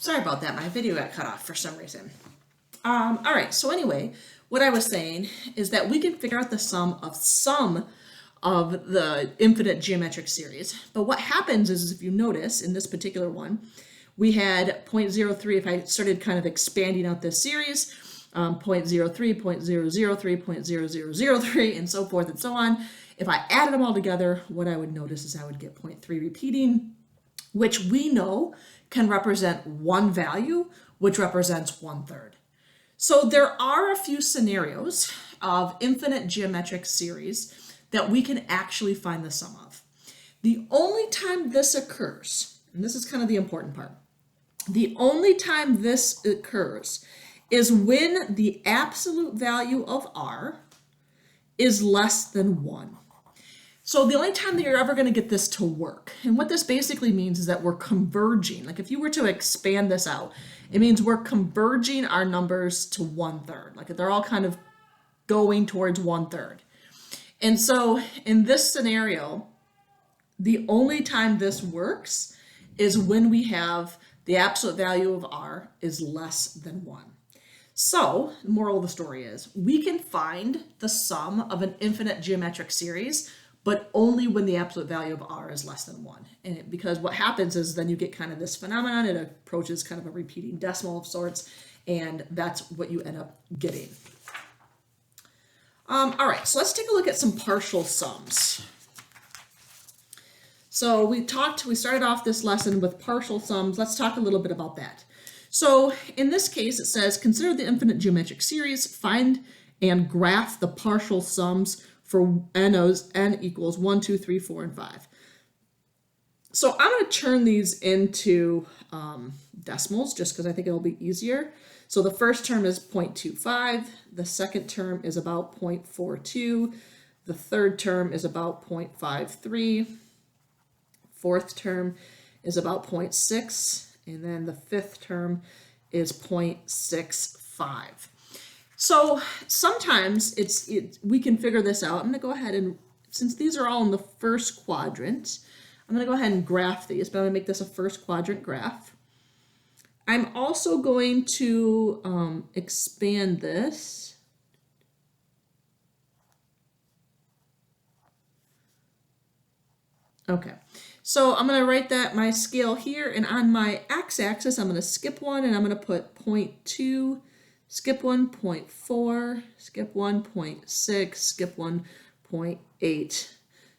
Sorry about that, my video got cut off for some reason. All right, so anyway, what I was saying is that we can figure out the sum of some of the infinite geometric series. But what happens is, if you notice in this particular one, we had 0.03, if I started kind of expanding out this series, 0.03, 0.003, 0.0003, and so forth and so on. If I added them all together, what I would notice is I would get 0.3 repeating, which we know can represent one value, which represents 1/3. So there are a few scenarios of infinite geometric series that we can actually find the sum of. The only time this occurs, and this is kind of the important part, the only time this occurs is when the absolute value of r is less than 1. So the only time that you're ever going to get this to work, and what this basically means is that we're converging. Like if you were to expand this out, it means we're converging our numbers to 1/3. Like they're all kind of going towards 1/3. And so in this scenario, the only time this works is when we have the absolute value of r is less than 1. So the moral of the story is we can find the sum of an infinite geometric series, but only when the absolute value of r is less than 1. And because what happens is then you get kind of this phenomenon, it approaches kind of a repeating decimal of sorts, and that's what you end up getting. All right, so let's take a look at some partial sums. So we started off this lesson with partial sums. Let's talk a little bit about that. So in this case, it says, consider the infinite geometric series, find and graph the partial sums for n equals 1, 2, 3, 4, and 5. So I'm going to turn these into decimals just because I think it'll be easier. So the first term is 0.25, the second term is about 0.42, the third term is about 0.53, fourth term is about 0.6, and then the fifth term is 0.65. So sometimes we can figure this out. I'm going to go ahead and, since these are all in the first quadrant, I'm going to go ahead and graph these, but I'm going to make this a first quadrant graph. I'm also going to expand this. Okay, so I'm going to write that my scale here, and on my x-axis, I'm going to skip one, and I'm going to put 0.2, skip 1.4, skip 1.6, skip 1.8,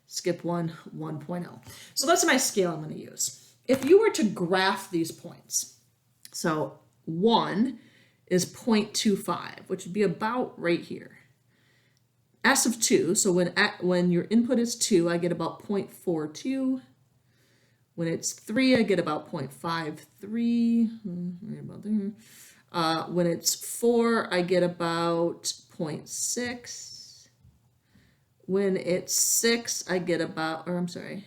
skip 1.0. So that's my scale I'm going to use. If you were to graph these points, so 1 is 0.25, which would be about right here. S of 2, so when your input is 2, I get about 0.42. When it's 3, I get about 0.53. Right about there. When it's 4, I get about 0.6. When it's 6, I get about, or I'm sorry.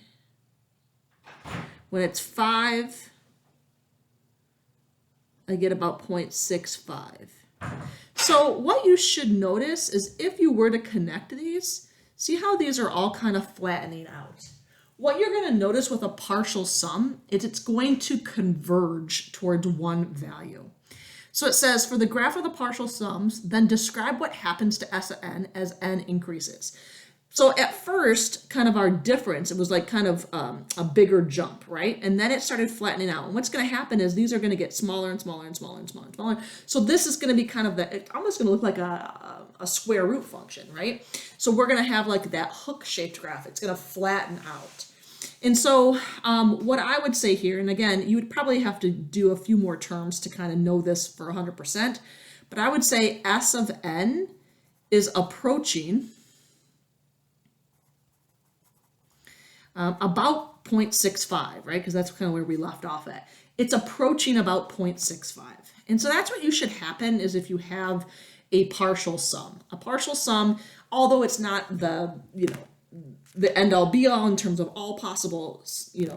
When it's 5, I get about 0.65. So what you should notice is if you were to connect these, see how these are all kind of flattening out. What you're going to notice with a partial sum is it's going to converge towards one value. So it says, for the graph of the partial sums, then describe what happens to S of n as n increases. So at first, kind of our difference, it was like kind of a bigger jump, right? And then it started flattening out. And what's going to happen is these are going to get smaller and smaller and smaller and smaller and smaller. So this is going to be kind of it's almost going to look like a square root function, right? So we're going to have like that hook-shaped graph. It's going to flatten out. And so what I would say here, and again, you would probably have to do a few more terms to kind of know this for 100%, but I would say S of n is approaching about 0.65, right? Because that's kind of where we left off at. It's approaching about 0.65. And so that's what you should happen is if you have a partial sum. A partial sum, although it's not the, the end all be all in terms of all possible,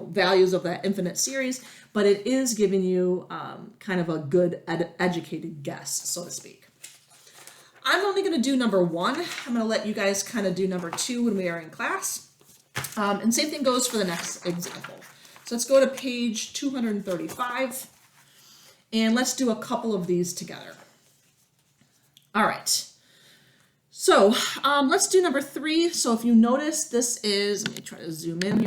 values of that infinite series, but it is giving you kind of a good educated guess, so to speak. I'm only going to do number 1. I'm going to let you guys kind of do number 2 when we are in class. And same thing goes for the next example. So let's go to page 235. And let's do a couple of these together. All right. So let's do number 3. So if you notice, this is, let me try to zoom in